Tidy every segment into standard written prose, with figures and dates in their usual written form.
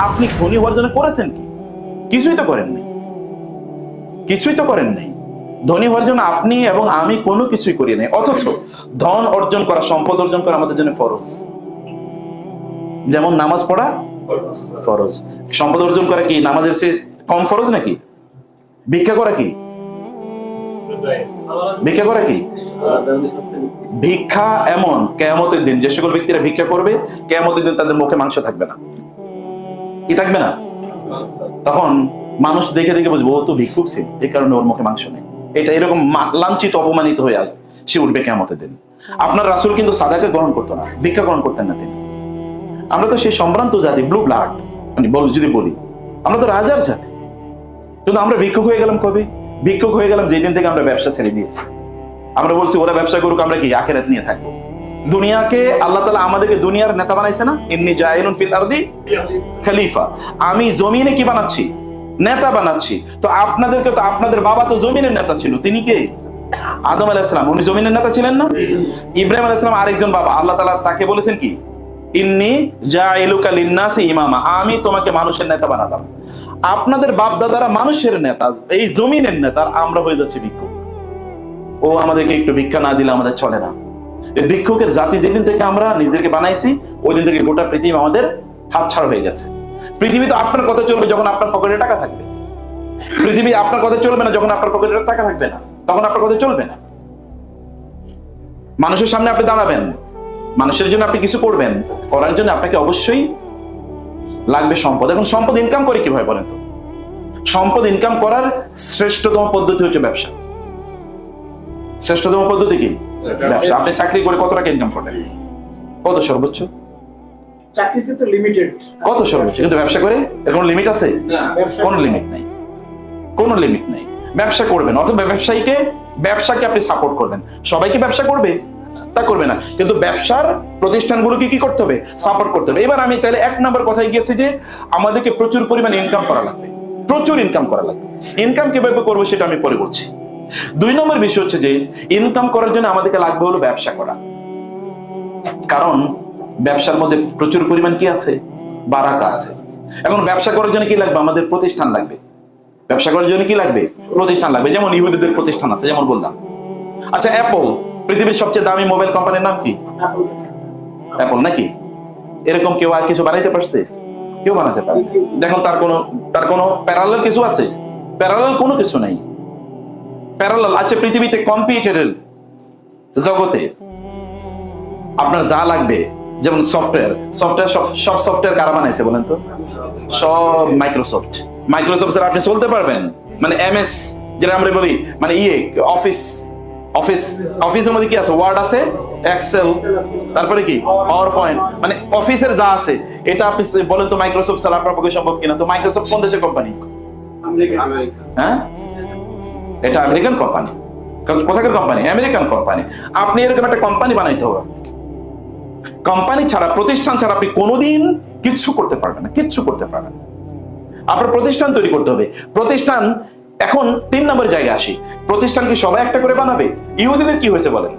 আপনি ধনী হওয়ার জন্য করেছেন কি? কিছুই তো করেন নাই, কিছুই তো করেন নাই। ধনী হওয়ার জন্য আপনি এবং আমি কোনো কিছুই করি নাই, অথচ ধন অর্জন করা, সম্পদ অর্জন করা আমাদের জন্য ফরজ। যেমন নামাজ পড়া ফরজ, সম্পদ অর্জন করা কি নামাজের চেয়ে কম ফরজ নাকি? ভিক্ষা করা কি? ভিক্ষা করা কি? ভিক্ষা এমন কিয়ামতের দিন যে সকল ব্যক্তিরা ভিক্ষা করবে, কিয়ামতের দিন তাদের মুখে মাংস থাকবে না। কি থাকবে না? তখন মানুষ দেখে দেখে বুঝবে ও তো ভিক্ষুক ছিল, এই কারণে ওর মুখে মাংস নেই। এটা এরকম লাঞ্ছিত অপমানিত হয়ে আসবে, সে উঠবে কিয়ামতের দিন। আপনার রাসূল কিন্তু সাদাকে গ্রহণ করতো না, ভিক্ষা গ্রহণ করতেন না তিনি। আমরা তো সেই সম্ভ্রান্ত জাতি, ব্লু ব্লাড, মানে যদি বলি আমরা তো রাজার জাতি, কিন্তু আমরা ভিক্ষুক হয়ে গেলাম কবে? ভিক্ষুক হয়ে গেলাম যেদিন থেকে আমরা ব্যবসা ছেড়ে দিয়েছি। আমরা বলছি ওরা ব্যবসা করুক, আমরা কি আখিরাত নিয়ে থাকবো। দুনিয়াকে আল্লাহ তাআলা আমাদেরকে দুনিয়ার নেতা বানাইছে না, ইন্নী জাইলুন ফিল আরদি খলিফা, আমি জমিনে কি বানাচ্ছি? নেতা বানাচ্ছি। তো আপনাদেরকে তো, আপনাদের বাবা তো জমিনের নেতা ছিল, তিনি কে? আদম আলাইহিস সালাম, উনি জমিনের নেতা ছিলেন না? ইব্রাহিম আলাইহিস সালাম আরেকজন বাবা, আল্লাহ তাআলা তাকে বলেছেন কি, ইন্নী জাইলুকা লিন-নাসি ইমামা, আমি তোমাকে মানুষের নেতা বানালাম। আপনাদের বাপ দাদারা মানুষের নেতা, এই জমিনের নেতা, আমরা হয়ে যাচ্ছি ভিক্ষুক। ও আমাদেরকে একটু ভিক্ষা না দিলে আমাদের চলে না। এই ভিক্ষুকের জাতি যেদিন থেকে আমরা নিজেদেরকে বানাইছি, ওই দিন থেকে গোটা পৃথিবী আমাদের হাতছাড়া হয়ে গেছে। পৃথিবী তো আপনার কথা চলবে যখন আপনার পকেটে টাকা থাকবে। পৃথিবী আপনার কথা চলবে না যখন আপনার পকেটে টাকা থাকবে না, তখন আপনার কথা চলবে না। মানুষের সামনে আপনি দাঁড়াবেন, মানুষের জন্য আপনি কিছু করবেন, করার জন্য আপনাকে অবশ্যই লাগবে সম্পদ। এখন সম্পদ ইনকাম করে কিভাবে বলেন তো? সম্পদ ইনকাম করার শ্রেষ্ঠতম পদ্ধতি হচ্ছে ব্যবসা। শ্রেষ্ঠতম পদ্ধতি কি? ব্যবসা। আপনি চাকরি করে কত টাকা ইনকাম করেন? কত সর্বোচ্চ? চাকরিতে তো লিমিটেড। কত সর্বোচ্চ? কিন্তু ব্যবসা করে এর কোনো লিমিট আছে? কোনো লিমিট নাই, কোনো লিমিট নাই। ব্যবসা করবেন, অথবা ব্যবসাকে আপনি সাপোর্ট করবেন। সবাইকে ব্যবসা করবে তা করবে না, কিন্তু ব্যবসার প্রতিষ্ঠানগুলোকে কি করতে হবে? সাপোর্ট করতে হবে। এবার আমি তাহলে এক নম্বর কথায় গিয়েছি যে আমাদেরকে প্রচুর পরিমাণে ইনকাম করা লাগবে, প্রচুর ইনকাম করা লাগবে। ইনকাম কিভাবে করবো সেটা আমি পরে বলছি। দুই নম্বর বিষয় হচ্ছে যে ইনকাম করার জন্য আমাদেরকে লাগবে হলো ব্যবসা করা। কারণ ব্যবসার মধ্যে প্রচুর পরিমাণ কি আছে? বারাকা আছে। এখন ব্যবসা করার জন্য কি লাগবে? আমাদের প্রতিষ্ঠান লাগবে। ব্যবসা করার জন্য কি লাগবে? প্রতিষ্ঠান লাগবে। যেমন ইহুদিদের প্রতিষ্ঠান আছে, যেমন বললাম। আচ্ছা, অ্যাপল পৃথিবীর সবচেয়ে দামি মোবাইল কোম্পানির নাম কি? অ্যাপল নাকি? এরকম কেউ আর কিছু বানাইতে পারছে? কেউ বানাতে পারে? দেখুন তার কোনো প্যারালাল কিছু আছে? প্যারালাল কোনো কিছু নাই। প্যারালাল আছে পৃথিবীতে কম্পিউটারের জগতে আপনার যা লাগবে, যেমন সফটওয়্যার সব সফটওয়্যার কারা বানাইছে বলেন তো? সব মাইক্রোসফট এর আপনি চলতে পারবেন। মানে এমএস যেটা আমরা বলি, মানে অফিসের মধ্যে কি আছে? ওয়ার্ড আছে, এক্সেল, তারপরে কি পাওয়ার পয়েন্ট, মানে অফিসের যা আছে এটা আপনি বলেন তো মাইক্রোসফট ছাড়া আপনার পক্ষে সম্ভব কিনা? তো মাইক্রোসফট কোন দেশের কোম্পানি? হ্যাঁ, এটা আমেরিকান কোম্পানি। কোথাকার কোম্পানি? American company. আপনি এরকম একটা কোম্পানি বানাইতে হবে। কোম্পানি ছাড়া, প্রতিষ্ঠান ছাড়া আপনি কোনোদিন কিচ্ছু করতে পারবেন না, কিচ্ছু করতে পারবেন না। আপনার প্রতিষ্ঠান তৈরি করতে হবে। প্রতিষ্ঠান, এখন 3 নম্বর জায়গায় আসি। প্রতিষ্ঠান কি সবাই একটা করে বানাবে? ইহুদিদের কি হয়েছে বলেন?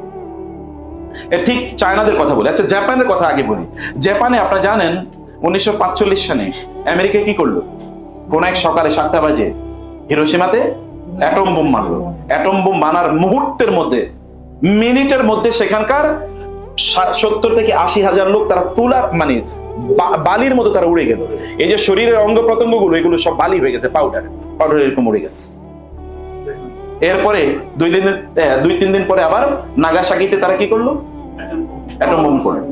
ঠিক চায়নাদের কথা বলি। আচ্ছা, জাপানের কথা আগে বলি। জাপানে আপনারা জানেন 1945 সালে আমেরিকা কি করলো? কোন এক সকালে 7টা বাজে হিরোশিমাতে অ্যাটম বোম মারলো। অ্যাটম বোম বানার মুহূর্তের মধ্যে, মিনিটের মধ্যে সেখানকার 70 থেকে 80,000 লোক তারা তুলার মানে বালির মতো তারা উড়ে গেল। এই যে শরীরের অঙ্গ প্রত্যঙ্গ গুলো, এগুলো সব বালি হয়ে গেছে, পাউডার এরকম উড়ে গেছে। এরপরে 2-3 দিন পরে আবার নাগাসাকিতে তারা কি করলো? অ্যাটম বোম করলো।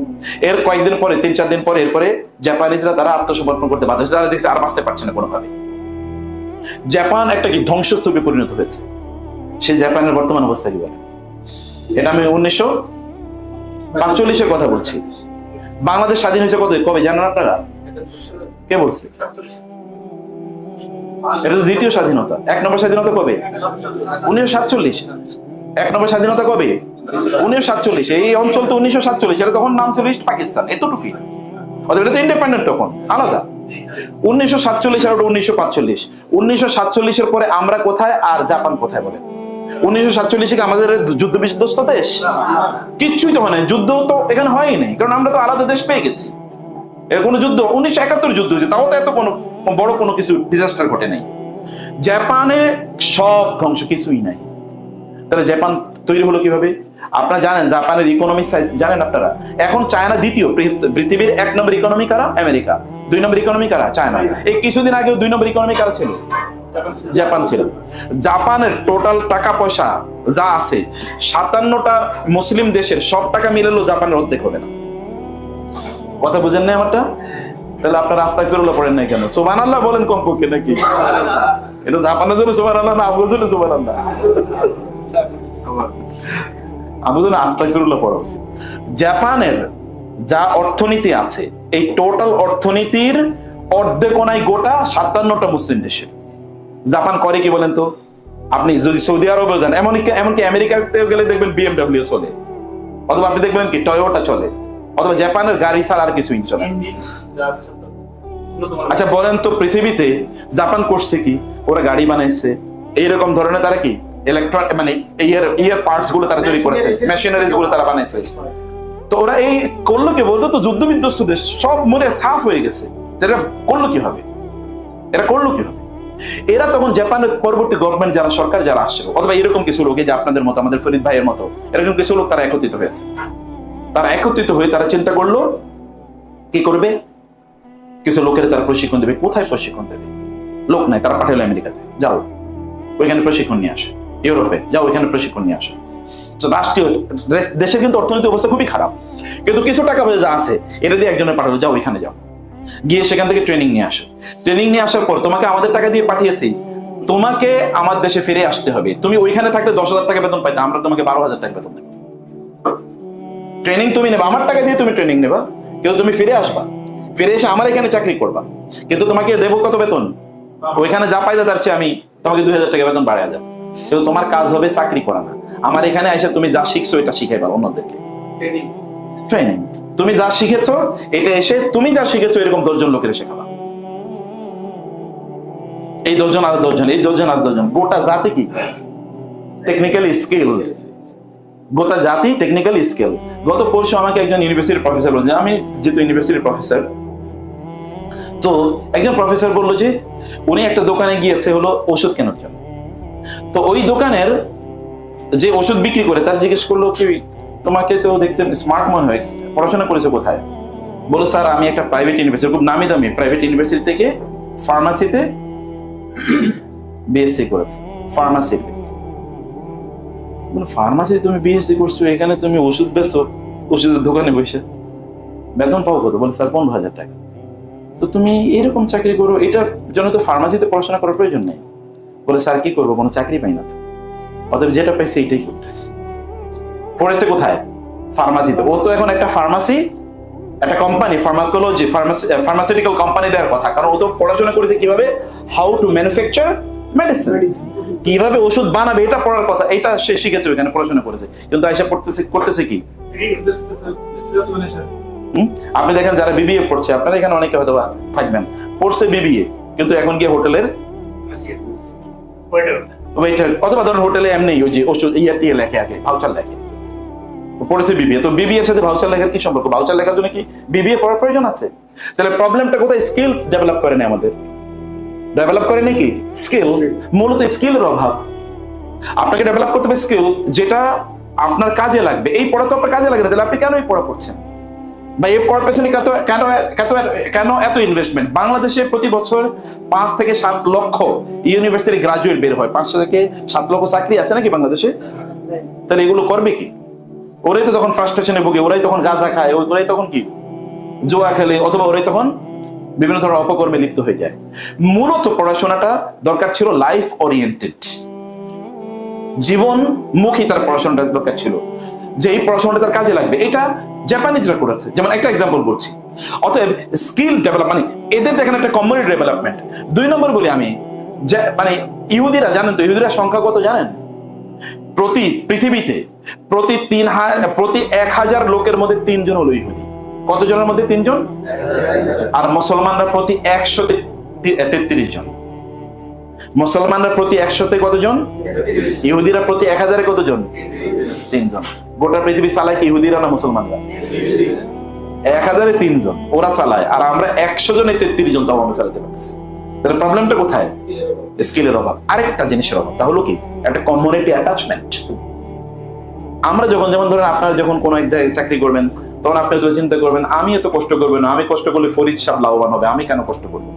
এর কয়েকদিন পরে, 3-4 দিন পরে, এরপরে জাপানিজরা তারা আত্মসমর্পণ করতে বাধ্য হয়েছে। তারা দেখছে আর বাঁচতে পারছে না কোনোভাবে। জাপান একটা কি ধ্বংসস্তূপে পরিণত হয়েছে। সেই জাপানের বর্তমান অবস্থা কি বলে? এটা আমি 1945-এর কথা বলছি। বাংলাদেশ স্বাধীন হয়েছে কবে জানেন আপনারা? কে বলছে? এটা তো দ্বিতীয় স্বাধীনতা। 1 নম্বর স্বাধীনতা কবে? 1947। 1 নম্বর স্বাধীনতা কবে? 1947। এই অঞ্চল তো 1947, এটা তখন নাম ছিল ইস্ট পাকিস্তান, এতটুকুই। অথবা এটা তো ইন্ডিপেন্ডেন্ট তখন, আলাদা। 1947 আর 1945। 1947-এর পরে আমরা কোথায় আর জাপান কোথায় বলেন? 1947 কি আমাদের যুদ্ধ বিধ্বস্ত দেশ? কিচ্ছুই তো হয় না, যুদ্ধ তো এখানে হয়ই নাই, কারণ আমরা তো আলাদা দেশ পেয়ে গেছি। এর কোনো যুদ্ধ 1971 যুদ্ধ হয়েছে, তাও তো এত কোনো বড় কোনো কিছু ডিজাস্টার ঘটে নাই। জাপানে সব ধ্বংস, কিছুই নাই। তাহলে জাপান তৈরি হলো কিভাবে? আপনারা জানেন জাপানের ইকোনমিক সাইজ জানেন আপনারা? এখন চায়না দ্বিতীয়, পৃথিবীর 1 নম্বর ইকোনমি কারা? আমেরিকা। 2 নম্বর ইকোনমি কারা? চায়না। এই কিছুদিন আগেও 2 নম্বর ইকোনমি কারা ছিল? জাপান ছিল। জাপানের টোটাল টাকা পয়সা যা আছে 57টা মুসলিম দেশের সব টাকা মিলালেও জাপানের অর্ধেক হবে না। কথা বুঝেন না আমারটা? তাহলে আপনারা আস্তাগফিরুল্লাহ পড়েন না কেন? সুবহানাল্লাহ বলেন কমপক্ষে নাকি? এটা জাপানের জন্য সুবহানাল্লাহ না আপনার জন্য সুবহানাল্লাহ? আমাদের জন্য আস্তাগফিরুল্লাহ পড়া উচিত। জাপানের যা অর্থনীতি আছে, এই টোটাল অর্থনীতির অর্ধেক নাই গোটা 57টা মুসলিম দেশের। জাপান করে কি বলেন তো? আপনি যদি সৌদি আরবেও যান, এমনকি আমেরিকাতেও গেলে দেখবেন বিএমডব্লিউ চলে, অথবা আপনি দেখবেন কি টয়োটা চলে, অথবা জাপানের গাড়ি ছাড়া আর কিছুই চলে। আচ্ছা বলেন তো, পৃথিবীতে জাপান করছে কি? ওরা গাড়ি বানাইছে, এইরকম ধরনের তারা কি ইলেকট্রন মানে ইয়ার পার্টস গুলো তারা তৈরি করেছে, মেশিনারিজ গুলো তারা বানাইছে। তো ওরা এই করলো কি বলতো? তো যুদ্ধ বিধ্বস্ত দেশ সব মনে সাফ হয়ে গেছে, যেটা করলো কি হবে? এরা করলো কি হবে? এরা তখন জাপানের পরবর্তী গভর্নমেন্ট যারা সরকার যারা আসছে, অথবা এরকম কিছু লোক, এই যে আপনাদের মতো, আমাদের ফরিদ ভাইয়ের মতো এরকম কিছু লোক তারা একত্রিত হয়েছে। তারা একত্রিত হয়ে তারা চিন্তা করলো কি করবে? কিছু লোকের তারা প্রশিক্ষণ দেবে। কোথায় প্রশিক্ষণ দেবে? লোক নাই, তারা পাঠালো আমেরিকাতে, যাও ওইখানে প্রশিক্ষণ নিয়ে আসে। ইউরোপে যাও, ওইখানে প্রশিক্ষণ নিয়ে আসে। রাষ্ট্রীয় দেশের কিন্তু অর্থনৈতিক অবস্থা খুবই খারাপ, কিন্তু কিছু টাকা পয়সা যা আছে এটা দিয়ে একজনের পাঠালো, যাও ওইখানে যাও, গিয়ে সেখান থেকে ট্রেনিং নিয়ে আসে। ট্রেনিং নিয়ে আসার পর তোমাকে আমাদের টাকা দিয়ে পাঠিয়েছি, তোমাকে আমার দেশে ফিরে আসতে হবে। তুমি ওইখানে থাকলে 10,000 টাকা বেতন পাইতে, আমরা তোমাকে 12,000 টাকা বেতন দেবো। ট্রেনিং তুমি নেবা, আমার টাকা দিয়ে তুমি ট্রেনিং নেবা, কিন্তু তুমি ফিরে আসবা, ফিরে এসে আমার এখানে চাকরি করবা, কিন্তু তোমাকে দেবো কত বেতন? ওইখানে যা পাইতে তার চেয়ে আমি তোমাকে 2,000 টাকা বেতন বাড়ায় যাবো, কিন্তু তোমার কাজ হবে চাকরি করা না, আমার এখানে এসে তুমি যা শিখছো এটা শিখাইবা অন্যদেরকে। ট্রেনিং তুমি যা শিখেছো এটা এসে তুমি যা শিখেছো এরকম 10 জন লোকের শেখাবা। এই 10 জন আর 10 জন, এই 10 জন আর 10 জন, গোটা জাতি কি টেকনিক্যালি স্কিল, গোটা জাতি টেকনিক্যালি স্কিল। গত পরশু আমাকে একজন ইউনিভার্সিটির প্রফেসর বলছে, আমি যেহেতু ইউনিভার্সিটির প্রফেসর, তো একজন প্রফেসর বললো যে উনি একটা দোকানে গিয়েছে হলো ওষুধ কেনার জন্য। তো ওই দোকানের যে ওষুধ বিক্রি করে তার জিজ্ঞেস করলো কি, তোমাকে তো দেখতে স্মার্ট মনে হয়, পড়াশোনা করেছে কোথায়? বলো স্যার আমি একটা প্রাইভেট ইউনিভার্সিটি, খুব নামি দামি প্রাইভেট ইউনিভার্সিটি থেকে ফার্মাসিতে বিএসসি করেছে। ফার্মাসিতে, ফার্মাসি তুমি বিএসসি করছো, এখানে তুমি ওষুধ বেচো, ওষুধের দোকানে বসে বেতন পাও কত? বলে স্যার 15,000 টাকা। তো তুমি এরকম চাকরি করো, এটার জন্য তো ফার্মাসিতে পড়াশোনা করার প্রয়োজন নেই। বলে স্যার কি করবো, কোনো চাকরি পাই না তো, অতএব যেটা পাইছে এইটাই করতেছে। পড়েছে কোথায়? ফার্মাসিতে। ও তো এখন একটা ফার্মাসি, একটা কোম্পানি, ফার্মাকোলজি, ফার্মাসিউটিক্যাল কোম্পানি দেওয়ার কথা, কারণ ও তো পড়াশোনা করেছে কিভাবে হাউ টু ম্যানুফ্যাকচার মেডিসিন, কিভাবে ওষুধ বানাবে এটা পড়ার কথা, এটা সে শিখেছে, ওখানে পড়াশোনা করেছে। কিন্তু আইসা করতেছে কি? আপনি দেখেন যারা বিবিএ পড়ছে, আপনারা এখানে অনেকে হয়তো থাকবেন, পড়ছে বিবিএ, কিন্তু এখন গিয়ে হোটেলের ওয়েটার, অথবা ধরুন হোটেলে এমনি ওই যে ওষুধ ইয়ে লেখে, আগে ভাউচার লেখে, পড়েছে বিবিএ। তো বিবিএ এর সাথে ভাউচার লেখার কি সম্পর্ক? ভাউচার লেখার জন্য কি বিবিএ পড়ার প্রয়োজন আছে? তাহলে প্রবলেমটা কোথায়? স্কিল ডেভেলপ করে না, আমাদের ডেভেলপ করে নাকি স্কিল, মূলত স্কিলের অভাব। আপনাকে ডেভেলপ করতে হবে স্কিল, যেটা আপনার কাজে লাগবে। এই পড়া তো আপনার কাজে লাগে না, তাহলে আপনি কেন এই পড়া পড়ছেন? বা এই পড়ার পেছনে কেন এত ইনভেস্টমেন্ট? বাংলাদেশে প্রতি বছর 5 থেকে 7 লক্ষ ইউনিভার্সিটি গ্রাজুয়েট বের হয়, 5 থেকে 7 লক্ষ চাকরি আছে নাকি বাংলাদেশে? তাহলে এগুলো করবে কি? ওরাই তো তখন ফ্রাস্ট্রেশনে ভুগে, ওরাই তখন গাঁজা খায়, ওরাই তখন কি জুয়া খেলে, অথবা ওরাই তখন বিভিন্ন ধরনের অপকর্মে লিপ্ত হয়ে যায়। মূলত পড়াশোনাটা দরকার ছিল লাইফ ওরিয়েন্টেড, জীবনমুখী তার পড়াশোনাটা দরকার ছিল, যে এই পড়াশোনাটা তার কাজে লাগবে। এটা জাপানিজরা করেছে, যেমন একটা এক্সাম্পল বলছি। অতএব স্কিল ডেভেলপ মানে এদের দেখেন একটা কমিউনিটি ডেভেলপমেন্ট। 2 নম্বর বলি আমি, মানে ইহুদিরা, জানেন তো ইহুদিরা সংখ্যা কত জানেন? পৃথিবীতে প্রতি 1,000 লোকের মধ্যে 3 জন হলো ইহুদি। কতজনের মধ্যে? 3 জন। আর মুসলমানরা প্রতি 133 জন। মুসলমানরা প্রতি 100-তে কতজন? ইহুদিরা প্রতি 1000-এ কতজন? 3 জন। গোটা পৃথিবী চালায় কি ইহুদিরা না মুসলমানরা? 1000-এ 3 জন ওরা চালায়, আর আমরা 100 জনে 33 জন তাও আমরা চালাতে পারতেছি। তাহলে প্রবলেমটা কোথায়? স্কিলের অভাব। আরেকটা জিনিসের অভাব, তা হলো কি একটা কমিউনিটি অ্যাটাচমেন্ট। আমরা যখন, যেমন ধরেন আপনারা যখন কোনো এক জায়গায় চাকরি করবেন, তখন আপনি তো চিন্তা করবেন আমি এত কষ্ট করবো না, আমি কষ্ট করলে ফরিদ সাহেব লাভবান হবে, আমি কেন কষ্ট করবো?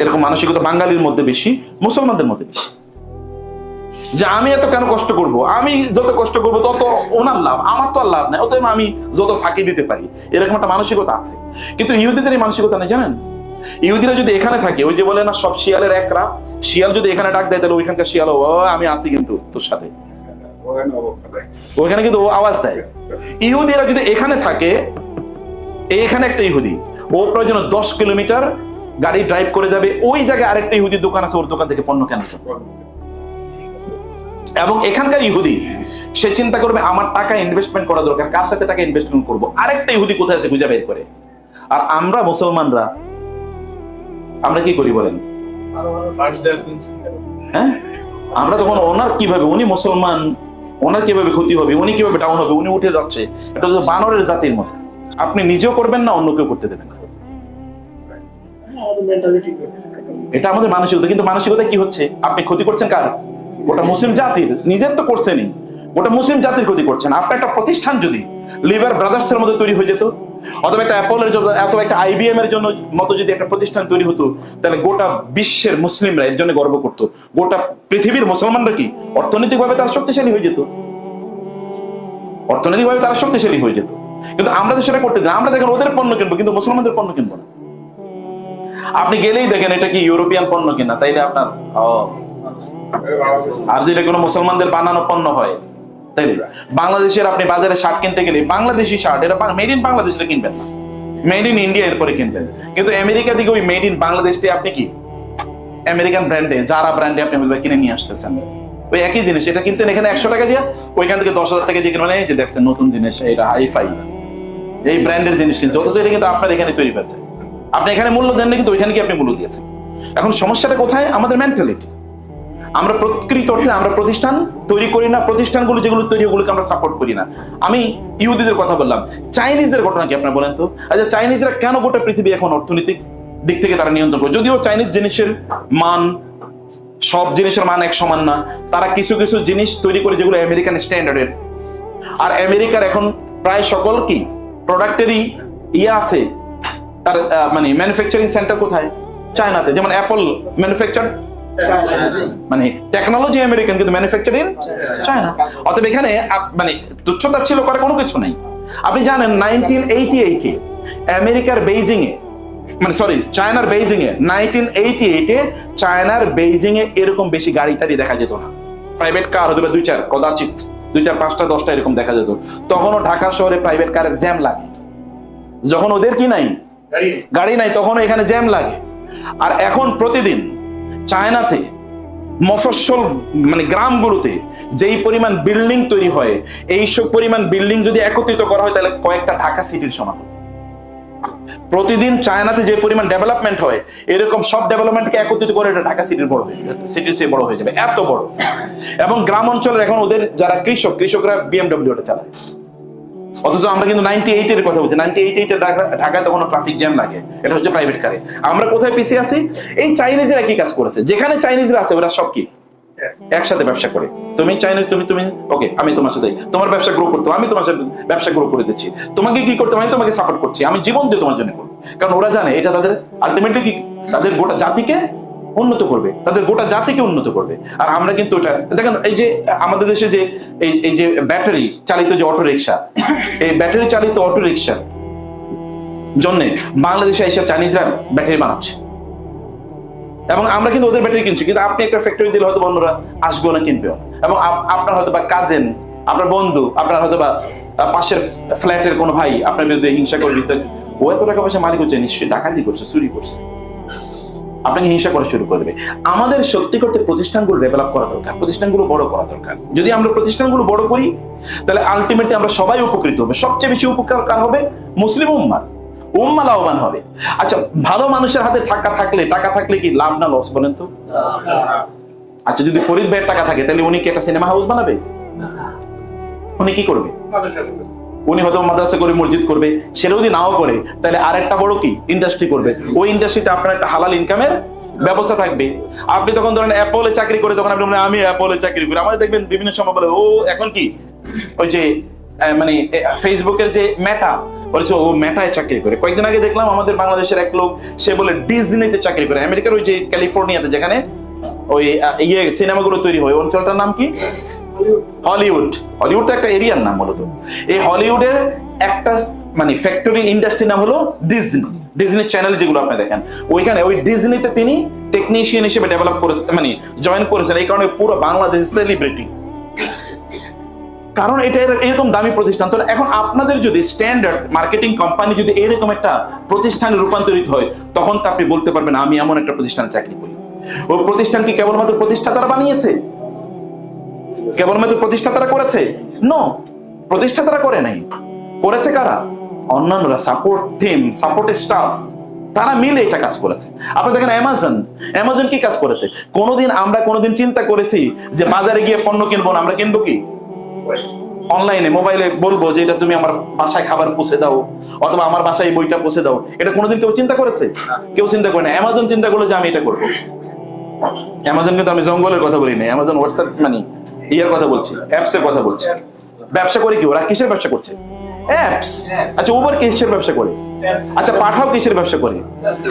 এরকম মানসিকতা বাঙালির মধ্যে বেশি, মুসলমানদের মধ্যে বেশি, যে আমি এত কেন কষ্ট করব, আমি যত কষ্ট করবো তত ওনার লাভ, আমার তো আর লাভ নাই, অতএব আমি যত ফাঁকি দিতে পারি, এরকম একটা মানসিকতা আছে। কিন্তু ইহুদিদের এই মানসিকতা নেই, জানেন? ইহুদিরা যদি এখানে থাকে, ওই যে বলে না সব শিয়ালের এক রাত, শিয়াল যদি এখানে ডাক দেয় তাহলে ওইখানকার শিয়াল আমি আছি কিন্তু তোর সাথে, ওইখানে কিন্তু ও আওয়াজ দেয়। ইহুদিরা যদি এখানে থাকে, এখানে একটা ইহুদি, ও প্রয়োজন 10 কিলোমিটার গাড়ি ড্রাইভ করে যাবে, ওই জায়গায় আরেকটা ইহুদির দোকান আছে, ওর দোকান থেকে পণ্য কেনাছে। এবং এখানকার ইহুদি সে চিন্তা করবে আমার টাকা ইনভেস্টমেন্ট করা দরকার, কার সাথে টাকা ইনভেস্টমেন্ট করব, আরেকটা ইহুদি কোথায় আছে খুঁজে বের করে। আর আমরা মুসলমানরা আমরা কি করি বলেন? হ্যাঁ, আমরা তখন ওনার কিভাবে, উনি মুসলমান, ওনার কিভাবে ক্ষতি হবে, উনি কিভাবে ডাউন হবে, উনি উঠে যাচ্ছে, এটা হচ্ছে বানরের জাতির মতো। আপনি নিজেও করবেন না, অন্য কেউ করতে দেবেন না। এটা আমাদের মানসিকতা। কিন্তু মানসিকতা কি হচ্ছে? আপনি ক্ষতি করছেন কার? গোটা মুসলিম জাতির। নিজের তো করছেনই, গোটা মুসলিম জাতির ক্ষতি করছেন। আপনার একটা প্রতিষ্ঠান যদি লিভার ব্রাদার্স এর মধ্যে তৈরি হয়ে যেত, অথবা একটা অ্যাপলের জন্য, অথবা একটা IBM এর জন্য মতো যদি একটা প্রতিষ্ঠান তৈরি হতো, তাহলে গোটা বিশ্বের মুসলিমরা এর জন্য গর্ব করতো। গোটা পৃথিবীর মুসলমানরা কি অর্থনৈতিকভাবে তারা শক্তিশালী হয়ে যেত, অর্থনৈতিকভাবে তারা শক্তিশালী হয়ে যেত। কিন্তু আমরা তো সেটা করতে দিই না। আমরা দেখেন ওদের পণ্য কিনবো, কিন্তু মুসলমানদের পণ্য কিনবো না। আপনি গেলেই দেখেন এটা কি ইউরোপিয়ান পণ্য কিনা, তাইলে আপনার আর যেটা কোনো মুসলমানদের বানানো পণ্য হয়, তাইলে বাংলাদেশের আপনি বাজারে শার্ট কিনতে গেলে বাংলাদেশি শার্ট, এটা মেড ইন বাংলাদেশ, এটা কিনবেন না, মেড ইন ইন্ডিয়া এরপরে কিনবেন। কিন্তু আমেরিকা দিকে ওই মেড ইন বাংলাদেশটি আপনি কি আমেরিকান ব্র্যান্ডে, যারা ব্র্যান্ডে আপনি কিনে নিয়ে আসতেছেন, ওই একই জিনিস এটা কিনতেন এখানে 100 টাকা দিয়ে, ওইখান থেকে 10,000 টাকা দিয়ে কিনবেন। এই যে দেখছেন নতুন জিনিস, এটা হাইফাই, এই ব্র্যান্ডের জিনিস কিনছে, অথচ এটা কিন্তু আপনার এখানে তৈরি হয়েছে। আপনি এখানে মূল্য দেন না, কিন্তু ওইখানে কি আপনি মূল্য দিয়েছেন। এখন সমস্যাটা কোথায়? আমাদের মেন্টালিটি। আমরা প্রকৃত অর্থে আমরা প্রতিষ্ঠান তৈরি করি না, প্রতিষ্ঠানগুলো যেগুলো তৈরি ওগুলোকে আমরা সাপোর্ট করি না। আমি ইহুদিদের কথা বললাম, চাইনিজদের ঘটনা কি আপনারা বলেন তো? আচ্ছা, চাইনিজরা কেন গোটা পৃথিবী এখন অর্থনৈতিক দিক থেকে তারা নিয়ন্ত্রণ করে? যদিও চাইনিজ জিনিসের মান, সব জিনিসের মান এক সমান না, তারা কিছু কিছু জিনিস তৈরি করে যেগুলো আমেরিকান স্ট্যান্ডার্ডের। আর আমেরিকার এখন প্রায় সকল কি প্রোডাক্টেরই আছে, তার মানে ম্যানুফ্যাকচারিং সেন্টার কোথায়? চায়নাতে। যেমন অ্যাপল ম্যানুফ্যাকচার, মানে টেকনোলজি আমেরিকান, কিন্তু ম্যানুফ্যাকচারিং চায়না। অতএব এখানে মানে তুচ্ছতাচ্ছিল্য করার কোনো কিছু নাই। আপনি জানেন 1988-এ আমেরিকার বেইজিং এ, মানে সরি চায়নার বেইজিং এ, 1988-এ চায়নার বেইজিং এ এরকম বেশি গাড়ি টাড়ি দেখা যেত না। প্রাইভেট কার হতে পারে 2-4, কদাচিৎ 2-4, 5টা 10টা এরকম দেখা যেত। তখনও ঢাকা শহরে প্রাইভেট কারের জ্যাম লাগে। যখন ওদের কি নাই, গাড়ি নাই, তখনও এখানে জ্যাম লাগে। আর এখন প্রতিদিন চায়নাতে মফস্বল মানে গ্রামগুলোতে যেই পরিমাণ বিল্ডিং তৈরি হয়, এইসব পরিমাণ বিল্ডিং যদি একত্রিত করা হয় তাহলে কয়েকটা ঢাকা সিটির সমান। প্রতিদিন চায়নাতে যে পরিমাণ ডেভেলপমেন্ট হয়, এরকম সব ডেভেলপমেন্টকে একত্রিত করে এটা ঢাকা সিটির বড় হয়ে যাবে, সিটির চেয়ে বড় হয়ে যাবে, এত বড়। এবং গ্রাম অঞ্চলের এখন ওদের যারা কৃষকরা BMW ওটা চালায়। অথচ আমরা কিন্তু 98-এর কথা বলছি। 98-এ ঢাকায় তখন ট্রাফিক জ্যাম লাগে, এটা হচ্ছে প্রাইভেট কারে। আমরা কোথায় পিছিয়ে আছি? এই চাইনিজরা কি কাজ করেছে? যেখানে চাইনিজরা আছে ওরা সব কি একসাথে ব্যবসা করে। তুমি চাইনিজ, তুমি ওকে, আমি তোমার সাথে, তোমার ব্যবসা গ্রো করতে, আমি তোমার সাথে ব্যবসা গ্রো করে দিচ্ছি। তোমাকে কি করতে, আমি তোমাকে সাপোর্ট করছি, আমি জীবন দিয়ে তোমার জন্য করবো। কারণ ওরা জানে এটা তাদের আলটিমেটলি কি তাদের গোটা জাতিকে উন্নত করবে, তাদের গোটা জাতিকে উন্নত করবে। আর আমরা কিন্তু এটা দেখেন, এই যে আমাদের দেশে যে এই যে ব্যাটারি চালিত যে অটো রিক্সা, এই ব্যাটারি চালিত অটো রিক্সার জন্য বাংলাদেশে এসে চাইনিজরা ব্যাটারি বানাচ্ছে, এবং আমরা কিন্তু ওদের ব্যাটারি কিনছি। কিন্তু আপনি একটা ফ্যাক্টরি দিলে হয়তো অন্যরা আসবেও না, কিনবেও না। এবং আপনার হয়তো বা কাজেন, আপনার বন্ধু, আপনার হয়তো বা পাশের ফ্ল্যাটের কোনো ভাই আপনার বিরুদ্ধে হিংসা করবে, ও এত টাকা পয়সা মালিক হচ্ছে, নিশ্চয়ই ডাকাতি করছে, চুরি করছে, আপনাকে হিংসা করা শুরু করে দেবে। আমাদের সত্যি করতে প্রতিষ্ঠানগুলো ডেভেলপ করা দরকার, প্রতিষ্ঠানগুলো বড় করা দরকার। যদি আমরা প্রতিষ্ঠানগুলো বড় করি তাহলে আলটিমেটলি আমরা সবাই উপকৃত হবে। সবচেয়ে বেশি উপকার কার হবে? মুসলিম উম্মাহ লাভবান হবে। আচ্ছা, ভালো মানুষের হাতে টাকা থাকলে কি লাভ না লস বলেন তো? আচ্ছা, যদি ফরিদ ভাইয়ের টাকা থাকে তাহলে উনি কি একটা সিনেমা হাউস বানাবে? উনি কি করবে? উনি হয়তো মাদ্রাসা করে মসজিদ করবে, সেটা যদি নাও করে তাহলে আরেকটা বড় কি ইন্ডাস্ট্রি করবে, ওই ইন্ডাস্ট্রিতে আপনার একটা হালাল ইনকামের ব্যবস্থা থাকবে। আপনি তখন ধরেন অ্যাপলে চাকরি করে, তখন আপনি বলেন আমি অ্যাপলে চাকরি করি, আমাদের দেখবেন বিভিন্ন সময় বলে ও এখন কি ওই যে মানে ফেসবুকের যে মেটা বলেছে ও মেটায় চাকরি করে। কয়েকদিন আগে দেখলাম আমাদের বাংলাদেশের এক লোক, সে বলে ডিজনিতে চাকরি করে, আমেরিকার ওই যে ক্যালিফোর্নিয়াতে যেখানে ওই সিনেমাগুলো তৈরি হয়, অঞ্চলটার নাম কি হলিউড। হলিউড তো একটা এরিয়ার নাম মূলত। এই হলিউডের একটা মানে ফ্যাক্টরি ইন্ডাস্ট্রির নাম হলো ডিজনি। ডিজনি চ্যানেল যেগুলো আপনি দেখেন, ওইখানে ওই ডিজনিতে তিনি টেকনিশিয়ান হিসেবে ডেভেলপ করেছেন, মানে জয়েন করেছেন। এই কারণে পুরো বাংলাদেশ সেলিব্রিটি, কারণ এটা এরকম দামি প্রতিষ্ঠান। তো এখন আপনাদের যদি স্ট্যান্ডার্ড মার্কেটিং কোম্পানি যদি এরকম একটা প্রতিষ্ঠানে রূপান্তরিত হয়, তখন তো আপনি বলতে পারবেন আমি এমন একটা প্রতিষ্ঠানে চাকরি করি। ওই প্রতিষ্ঠান কি কেবলমাত্র প্রতিষ্ঠাতারা বানিয়েছে, কেবলমাত্র প্রতিষ্ঠাতারা করেছে? নো, প্রতিষ্ঠাতারা করে নাই, করেছে কারা? অন্যান্যরা, সাপোর্ট টিম, সাপোর্ট স্টাফ, তারা মিলে এটা কাজ করেছে। আপনি দেখেন অ্যামাজন কি কাজ করেছে? আমরা কোনোদিন চিন্তা করেছি যে বাজারে গিয়ে পণ্য কিনবো না? আমরা কিনবো কি অনলাইনে, মোবাইলে বলবো যে এটা তুমি আমার বাসায় খাবার পৌঁছে দাও, অথবা আমার বাসায় বইটা পৌঁছে দাও। এটা কোনোদিন কেউ চিন্তা করেছে? কেউ চিন্তা করে না। অ্যামাজন চিন্তা করলো যে আমি এটা করবো। অ্যামাজন, কিন্তু আমি জঙ্গলের কথা বলি না, অ্যামাজন হোয়াটসঅ্যাপ মানে ইয়ার কথা বলছি, অ্যাপস এর কথা বলছি। ব্যবসা করে কি ওরা? কিসের ব্যবসা করছে? অ্যাপস। আচ্ছা, উবার কিসের ব্যবসা করে? আচ্ছা, পাঠাও কিসের ব্যবসা করে?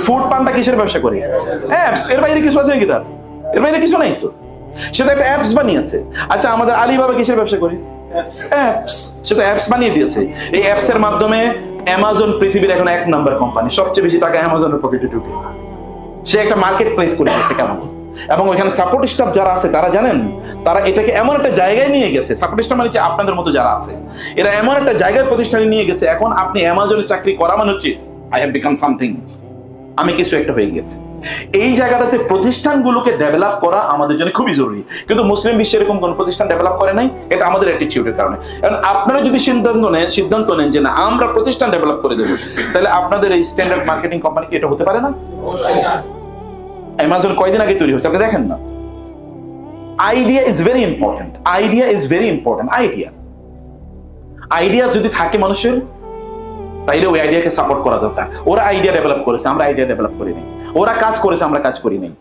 ফুড পান্ডা কিসের ব্যবসা করে? অ্যাপস। এর বাইরে কিছু আছে নাকি তার? এর বাইরে কিছু নাই তো। সে তো একটা অ্যাপস বানিয়েছে। আচ্ছা, আমাদের আলিবাবা কিসের ব্যবসা করে? অ্যাপস। সে তো অ্যাপস বানিয়ে দিয়েছে। এই অ্যাপস এর মাধ্যমে অ্যামাজন পৃথিবীর এখন 1 নম্বর কোম্পানি, সবচেয়ে বেশি টাকা অ্যামাজনের পকেটে ঢুকে। সে একটা মার্কেট প্লেস করে দিয়েছে কেমন। এবং ওইখানে সাপোর্ট স্টাফ যারা আছে তারা জানেন, তারা এটাকে এমন একটা জায়গায় নিয়ে গেছে। সাপোর্ট স্টাফ মানে আপনাদের মতো যারা আছে, এরা এমন একটা জায়গায় প্রতিষ্ঠানে নিয়ে গেছে, এখন আপনি অ্যামাজনে চাকরি করা মানে হচ্ছে আই হ্যাভ বিকাম সামথিং, আমি কিছু একটা হয়ে গেছে। এই জায়গাটাতে প্রতিষ্ঠানগুলোকে ডেভেলপ করা আমাদের জন্য খুবই জরুরি, কিন্তু মুসলিম বিশ্বে এরকম কোন প্রতিষ্ঠান ডেভেলপ করে নাই। এটা আমাদের অ্যাটিটিউডের কারণে। কারণ আপনারা যদি সিদ্ধান্ত নেন যে না আমরা প্রতিষ্ঠান ডেভেলপ করে দেবো, তাহলে আপনাদের এই স্ট্যান্ডার্ড মার্কেটিং কোম্পানি কি এটা হতে পারে না? অ্যামাজন কয়দিন আগে তৈরি হচ্ছে, আপনি দেখেন না। Idea is very important. Idea যদি থাকে মানুষের, তাইলে ওই আইডিয়াকে সাপোর্ট করা দরকার। ওরা আইডিয়া ডেভেলপ করেছে, আমরা আইডিয়া ডেভেলপ করিনি। ওরা কাজ করেছে, আমরা কাজ করি নাই।